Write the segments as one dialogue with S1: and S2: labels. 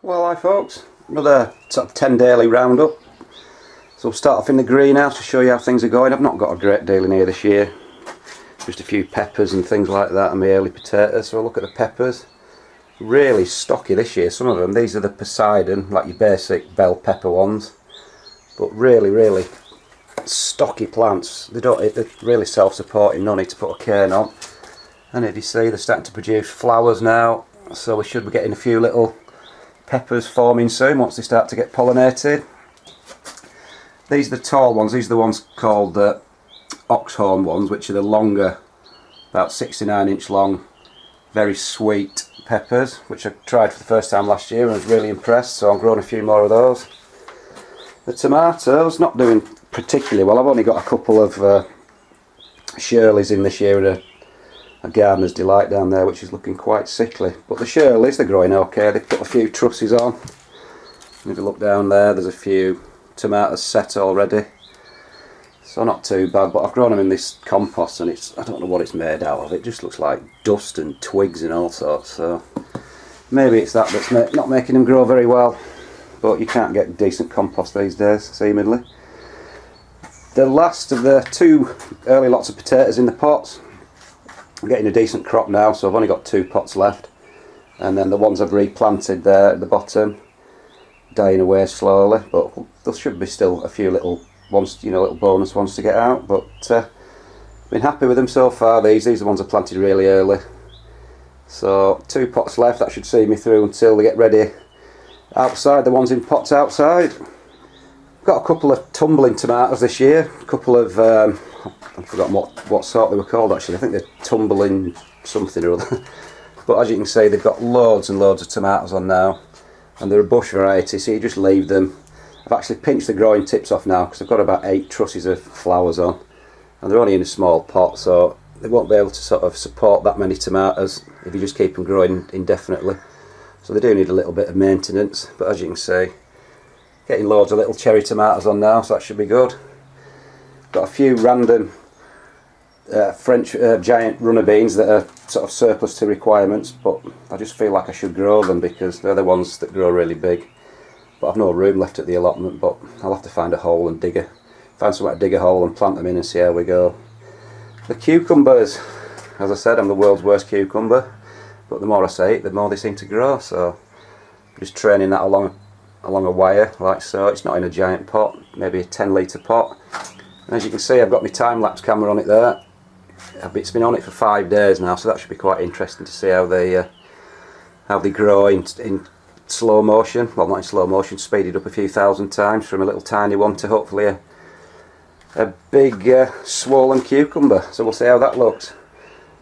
S1: Well, hi folks, another sort of 10 daily roundup. So we'll start off in the greenhouse to show you how things are going. I've not got a great deal in here this year, just a few peppers and things like that and my early potatoes. So I'll look at the peppers. Really stocky this year, some of them. These are the Poseidon, like your basic bell pepper ones, but really stocky plants. They're really self-supporting, no need to put a cane on. And as you see, they're starting to produce flowers now, so we should be getting a few little peppers forming soon once they start to get pollinated. These are the tall ones. These are the ones called the oxhorn ones, which are the longer, about 69-inch long, very sweet peppers, which I tried for the first time last year and was really impressed, so I'm growing a few more of those. The tomatoes, not doing particularly well. I've only got a couple of Shirleys in this year and a gardener's delight down there, which is looking quite sickly. But the Shirleys, they're growing okay. They've put a few trusses on. And if you look down there, there's a few tomatoes set already. So not too bad, but I've grown them in this compost and I don't know what it's made out of. It just looks like dust and twigs and all sorts. So maybe it's that that's not making them grow very well. But you can't get decent compost these days, seemingly. The last of the two early lots of potatoes in the pots. I'm getting a decent crop now, so I've only got 2 pots left, and then the ones I've replanted there at the bottom dying away slowly, but there should be still a few little ones, you know, little bonus ones to get out. But been happy with them so far. These are the ones I planted really early, so 2 pots left. That should see me through until they get ready outside, the ones in pots outside. Got a couple of tumbling tomatoes this year, a couple of I've forgotten what sort they were called actually. I think they're tumbling something or other. But as you can see, they've got loads and loads of tomatoes on now, and they're a bush variety, so you just leave them. I've actually pinched the growing tips off now because I've got about 8 trusses of flowers on, and they're only in a small pot, so they won't be able to sort of support that many tomatoes if you just keep them growing indefinitely. So they do need a little bit of maintenance, but as you can see, getting loads of little cherry tomatoes on now, so that should be good. Got a few random French giant runner beans that are sort of surplus to requirements, but I just feel like I should grow them because they're the ones that grow really big. But I've no room left at the allotment, but I'll have to find a hole and find somewhere to dig a hole and plant them in and see how we go. The cucumbers, as I said, I'm the world's worst cucumber, but the more I say it, the more they seem to grow, so I'm just training that along a wire like so. It's not in a giant pot, maybe a 10-litre pot. And as you can see, I've got my time-lapse camera on it there. It's been on it for 5 days now, so that should be quite interesting to see how they grow in slow motion. Well, not in slow motion, speeded up a few thousand times from a little tiny one to hopefully a big swollen cucumber. So we'll see how that looks.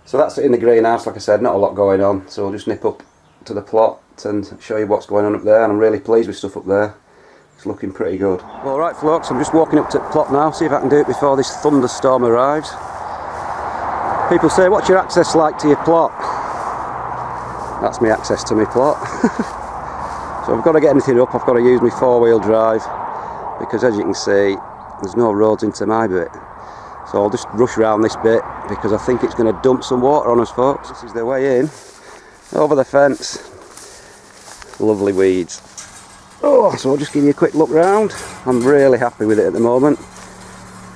S1: So that's it in the greenhouse. Like I said, not a lot going on, so we'll just nip up to the plot and show you what's going on up there. And I'm really pleased with stuff up there. It's looking pretty good. Well, right folks, I'm just walking up to the plot now, see if I can do it before this thunderstorm arrives. People say, what's your access like to your plot? That's my access to my plot. So I've got to get anything up, I've got to use my 4-wheel drive, because as you can see, there's no roads into my bit. So I'll just rush around this bit, because I think it's going to dump some water on us folks. This is the way in, over the fence. Lovely weeds. Oh, so I'll just give you a quick look round. I'm really happy with it at the moment.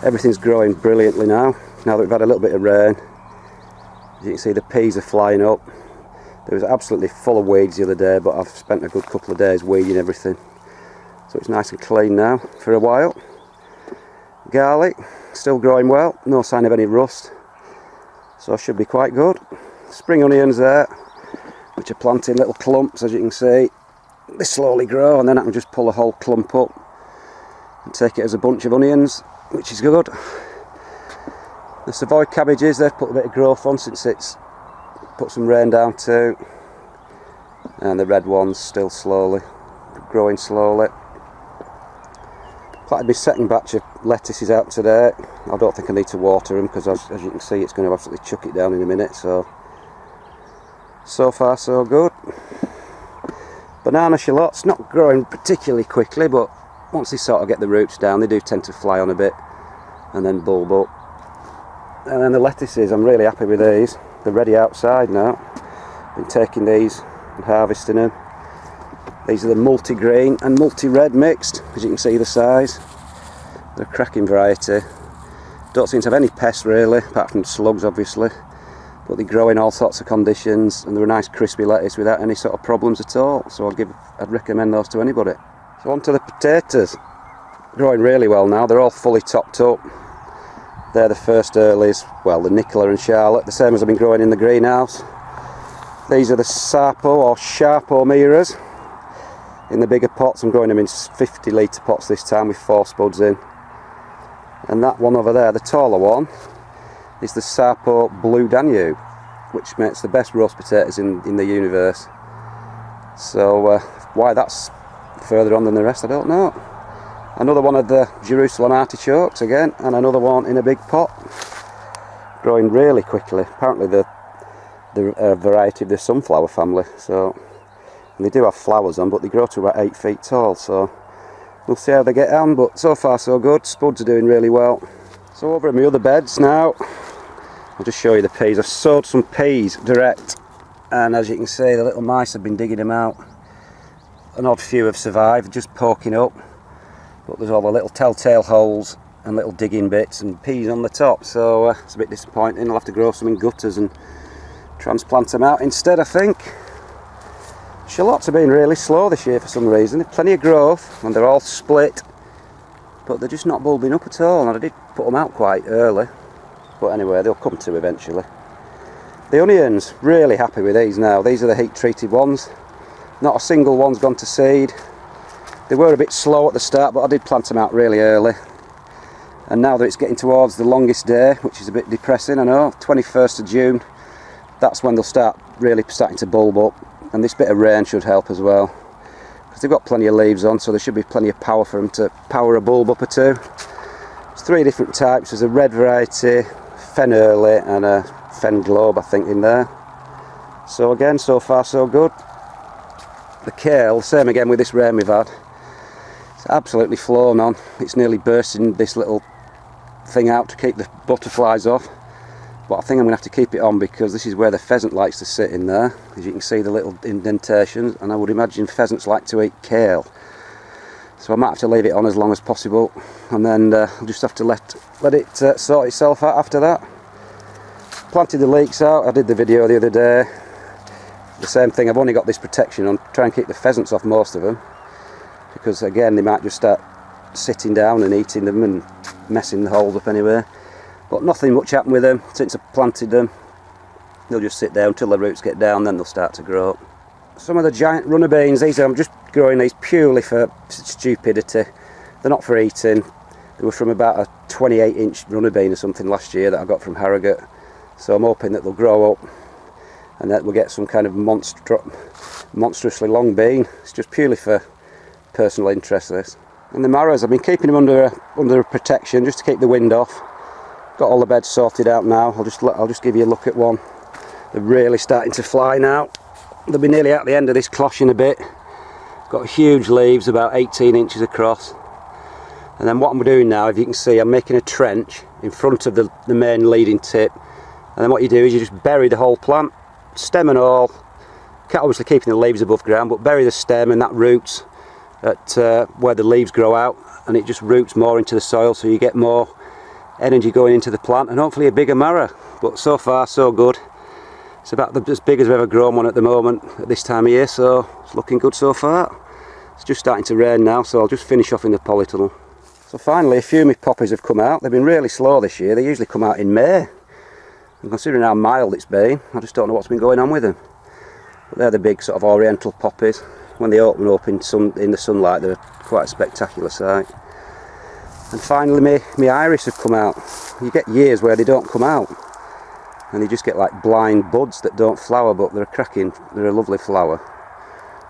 S1: Everything's growing brilliantly now that we've had a little bit of rain. As you can see, the peas are flying up. There was absolutely full of weeds the other day, but I've spent a good couple of days weeding everything. So it's nice and clean now for a while. Garlic, still growing well, no sign of any rust. So should be quite good. Spring onions there, which are planted in little clumps, as you can see. They slowly grow, and then I can just pull a whole clump up and take it as a bunch of onions, which is good. The Savoy Cabbages, they've put a bit of growth on since it's put some rain down too. And the red ones still growing slowly. Planted my second batch of lettuces out today. I don't think I need to water them because as you can see, it's going to absolutely chuck it down in a minute. So far so good. Banana shallots, not growing particularly quickly, but once they sort of get the roots down, they do tend to fly on a bit and then bulb up. And then the lettuces, I'm really happy with these. They're ready outside now. Been taking these and harvesting them. These are the multi-green and multi-red mixed, as you can see the size. They're a cracking variety. Don't seem to have any pests really, apart from slugs obviously. But they grow in all sorts of conditions, and they're a nice crispy lettuce without any sort of problems at all. So I'd recommend those to anybody. So on to the potatoes. Growing really well now, they're all fully topped up. They're the first earlies, well, the Nicola and Charlotte, the same as I've been growing in the greenhouse. These are the Sarpo or Sharpo Miras. In the bigger pots, I'm growing them in 50 litre pots this time with 4 spuds in. And that one over there, the taller one, is the Sarpo Blue Danube, which makes the best roast potatoes in the universe. So why that's further on than the rest, I don't know. Another one of the Jerusalem artichokes again, and another one in a big pot. Growing really quickly. Apparently the variety of the sunflower family. So, and they do have flowers on, but they grow to about 8 feet tall. So we'll see how they get on, but so far so good. Spuds are doing really well. So over at my other beds now, I'll just show you the peas. I've sowed some peas direct, and as you can see, the little mice have been digging them out. An odd few have survived, just poking up. But there's all the little telltale holes and little digging bits and peas on the top, so it's a bit disappointing. I'll have to grow some in gutters and transplant them out instead, I think. Shallots have been really slow this year for some reason. There's plenty of growth and they're all split, but they're just not bulbing up at all, and I did put them out quite early. But anyway, they'll come to eventually. The onions, really happy with these now. These are the heat treated ones. Not a single one's gone to seed. They were a bit slow at the start, but I did plant them out really early. And now that it's getting towards the longest day, which is a bit depressing, I know, 21st of June, that's when they'll start really starting to bulb up. And this bit of rain should help as well, because they've got plenty of leaves on, so there should be plenty of power for them to power a bulb up or two. There's 3 different types. There's a red variety, Fen Early, and a Fen Globe, I think, in there. So again, so far so good. The kale, same again with this rain we've had. It's absolutely flown on. It's nearly bursting this little thing out to keep the butterflies off. But I think I'm going to have to keep it on, because this is where the pheasant likes to sit in there. As you can see, the little indentations, and I would imagine pheasants like to eat kale. So I might have to leave it on as long as possible, and then I'll just have to let it sort itself out after that. Planted the leeks out. I did the video the other day. The same thing, I've only got this protection on, try and keep the pheasants off most of them, because again they might just start sitting down and eating them and messing the holes up anyway. But nothing much happened with them since I planted them. They'll just sit there until the roots get down, then they'll start to grow up. Some of the giant runner beans, I'm just growing these purely for stupidity. They're not for eating. They were from about a 28-inch runner bean or something last year that I got from Harrogate. So I'm hoping that they'll grow up and that we'll get some kind of monstrously long bean. It's just purely for personal interest, this. And the marrows, I've been keeping them under protection just to keep the wind off. Got all the beds sorted out now. I'll just give you a look at one. They're really starting to fly now. They'll be nearly at the end of this cloche in a bit. Got huge leaves, about 18 inches across. And then what I'm doing now, if you can see, I'm making a trench in front of the main leading tip. And then what you do is you just bury the whole plant, stem and all. Obviously keeping the leaves above ground, but bury the stem, and that roots at where the leaves grow out, and it just roots more into the soil, so you get more energy going into the plant and hopefully a bigger marrow. But so far so good. It's about as big as I've ever grown one at the moment at this time of year, so it's looking good so far. It's just starting to rain now, so I'll just finish off in the polytunnel. So finally a few of my poppies have come out. They've been really slow this year. They usually come out in May, and considering how mild it's been, I just don't know what's been going on with them. But they're the big sort of oriental poppies. When they open up in the sunlight, they're quite a spectacular sight. And finally my iris have come out. You get years where they don't come out, and you just get like blind buds that don't flower, but they're a lovely flower.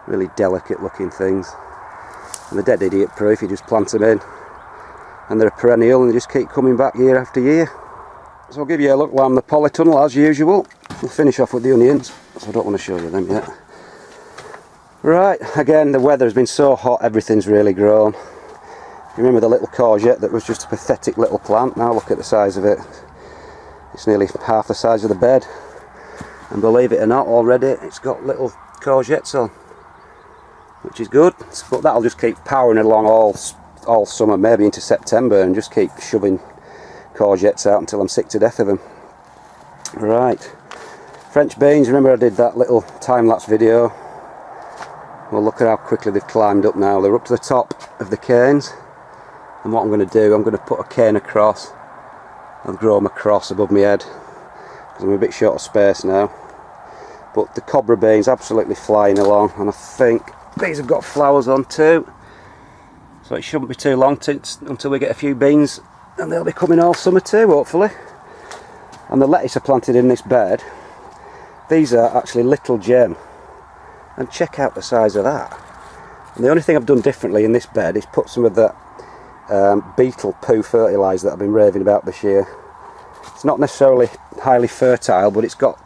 S1: Really delicate looking things. And they're dead idiot proof, you just plant them in. And they're a perennial, and they just keep coming back year after year. So I'll give you a look around the polytunnel as usual. We'll finish off with the onions, so I don't want to show you them yet. Right, again the weather has been so hot, everything's really grown. You remember the little courgette that was just a pathetic little plant? Now look at the size of it. It's nearly half the size of the bed. And believe it or not, already it's got little courgettes on. which is good. But that'll just keep powering along all summer, maybe into September, and just keep shoving courgettes out until I'm sick to death of them. Right, French beans, remember I did that little time-lapse video? Well, look at how quickly they've climbed up now. They're up to the top of the canes, and what I'm going to do, I'm going to put a cane across and grow them across above my head, because I'm a bit short of space now. But the cobra beans absolutely flying along, and I think these have got flowers on too, so it shouldn't be too long until we get a few beans, and they'll be coming all summer too, hopefully. And the lettuce I planted in this bed, these are actually little gem, and check out the size of that. And the only thing I've done differently in this bed is put some of that beetle poo fertiliser that I've been raving about this year. It's not necessarily highly fertile, but it's got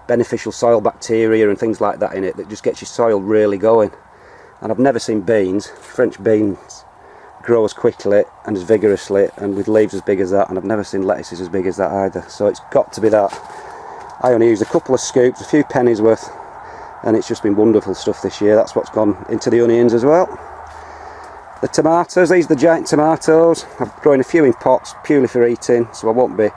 S1: beneficial soil bacteria and things like that in it that just gets your soil really going. And I've never seen beans, French beans, grow as quickly and as vigorously and with leaves as big as that, and I've never seen lettuces as big as that either. So it's got to be that. I only used a couple of scoops, a few pennies worth, and it's just been wonderful stuff this year. That's what's gone into the onions as well. The tomatoes, these are the giant tomatoes. I'm growing a few in pots purely for eating, so I won't be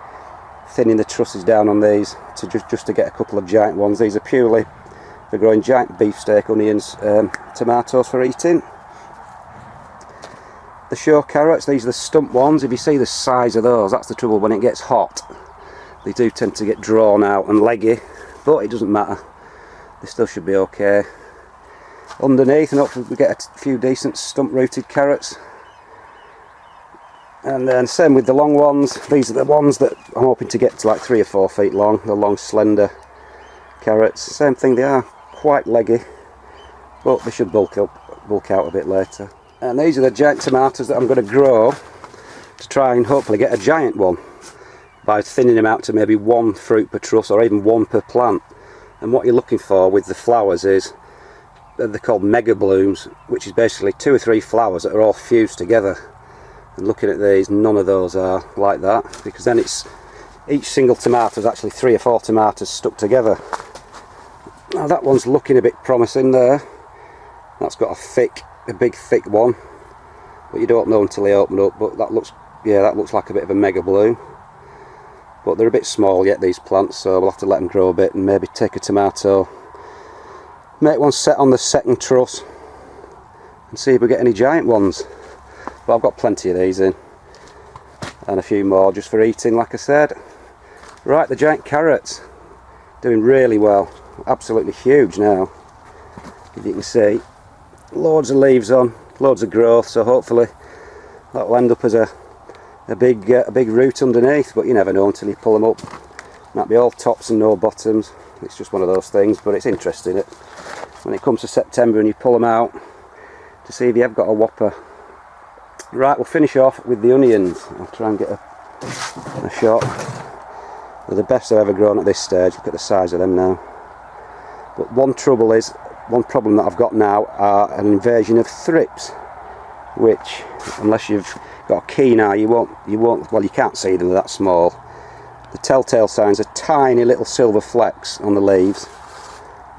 S1: thinning the trusses down on these to just to get a couple of giant ones. These are purely for growing giant beefsteak onions, tomatoes for eating. The show carrots, these are the stump ones. If you see the size of those, that's the trouble when it gets hot. They do tend to get drawn out and leggy, but it doesn't matter. They still should be okay. Underneath, and hopefully we get a few decent stump-rooted carrots. And then same with the long ones. These are the ones that I'm hoping to get to like 3 or 4 feet long. The long, slender carrots. Same thing, they are quite leggy, but they should bulk out a bit later. And these are the giant tomatoes that I'm going to grow to try and hopefully get a giant one by thinning them out to maybe 1 fruit per truss or even 1 per plant. And what you're looking for with the flowers is, they're called mega blooms, which is basically 2 or 3 flowers that are all fused together. And looking at these, none of those are like that, because then it's each single tomato is actually 3 or 4 tomatoes stuck together. Now that one's looking a bit promising there. That's got a big thick one, but you don't know until they open up. But that looks like a bit of a mega bloom. But they're a bit small yet, these plants, so we'll have to let them grow a bit and maybe take a tomato, make one set on the second truss and see if we get any giant ones. But I've got plenty of these in, and a few more just for eating, like I said. Right, the giant carrots, doing really well, absolutely huge now. If you can see, loads of leaves on, loads of growth, so hopefully that'll end up as a big root underneath, but you never know until you pull them up. Might be all tops and no bottoms. It's just one of those things, but it's interesting when it comes to September and you pull them out to see if you have got a whopper. Right, we'll finish off with the onions. I'll try and get a shot. They're the best I've ever grown at this stage. Look at the size of them now. But one problem that I've got now are an inversion of thrips, which, unless you've got a keen eye, you won't, well, you can't see them, they're that small. The telltale signs are tiny little silver flecks on the leaves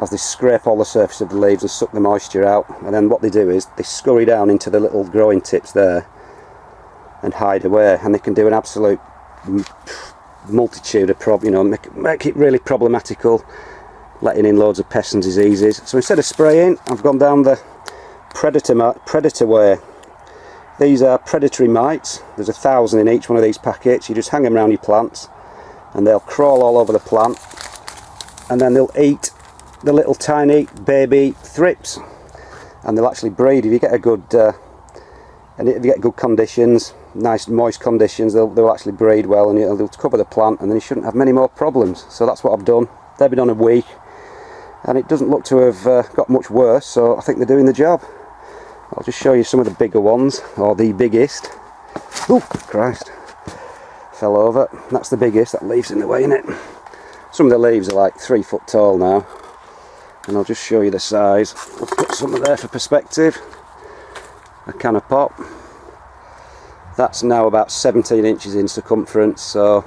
S1: as they scrape all the surface of the leaves and suck the moisture out, and then what they do is they scurry down into the little growing tips there and hide away, and they can do an absolute multitude of make it really problematical, letting in loads of pests and diseases. So instead of spraying, I've gone down the predator way. These are predatory mites. There's 1,000 in each one of these packets. You just hang them around your plants and they'll crawl all over the plant, and then they'll eat the little tiny baby thrips, and they'll actually breed if you get a good and if you get good conditions, nice moist conditions, they'll actually breed well, and they'll cover the plant, and then you shouldn't have many more problems. So that's what I've done. They've been on a week and it doesn't look to have got much worse, so I think they're doing the job. I'll just show you some of the bigger ones, or the biggest. Oh Christ, fell over. That's the biggest. That leaf's in the way, innit? Some of the leaves are like 3 foot tall now, and I'll just show you the size. I'll put some there for perspective. A can of pop. That's now about 17 inches in circumference, so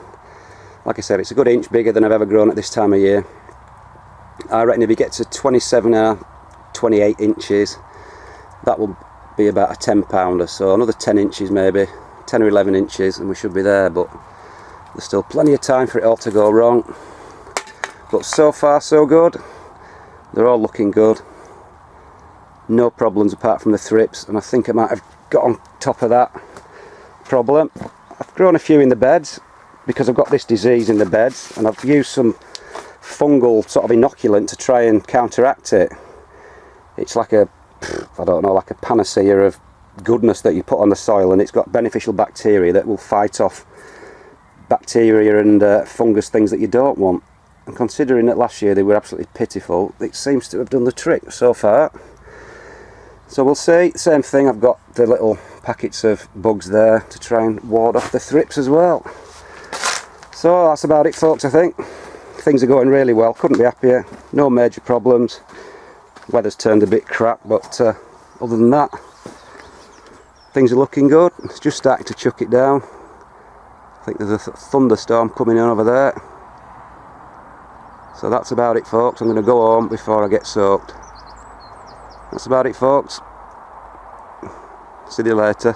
S1: like I said, it's a good inch bigger than I've ever grown at this time of year. I reckon if you get to 27 or 28 inches, that will be about a 10 pounder, so another 10 inches maybe, 10 or 11 inches and we should be there, but there's still plenty of time for it all to go wrong. But so far so good, they're all looking good, no problems apart from the thrips, and I think I might have got on top of that problem. I've grown a few in the beds because I've got this disease in the beds, and I've used some fungal sort of inoculant to try and counteract it. It's like a, I don't know, like a panacea of goodness that you put on the soil, and it's got beneficial bacteria that will fight off bacteria and fungus things that you don't want. And considering that last year they were absolutely pitiful, it seems to have done the trick so far. So we'll see. Same thing, I've got the little packets of bugs there to try and ward off the thrips as well. So that's about it, folks. I think things are going really well, couldn't be happier, no major problems. Weather's turned a bit crap, but other than that things are looking good. It's just starting to chuck it down. I think there's a thunderstorm coming in over there. So that's about it, folks. I'm going to go home before I get soaked. That's about it, folks. See you later.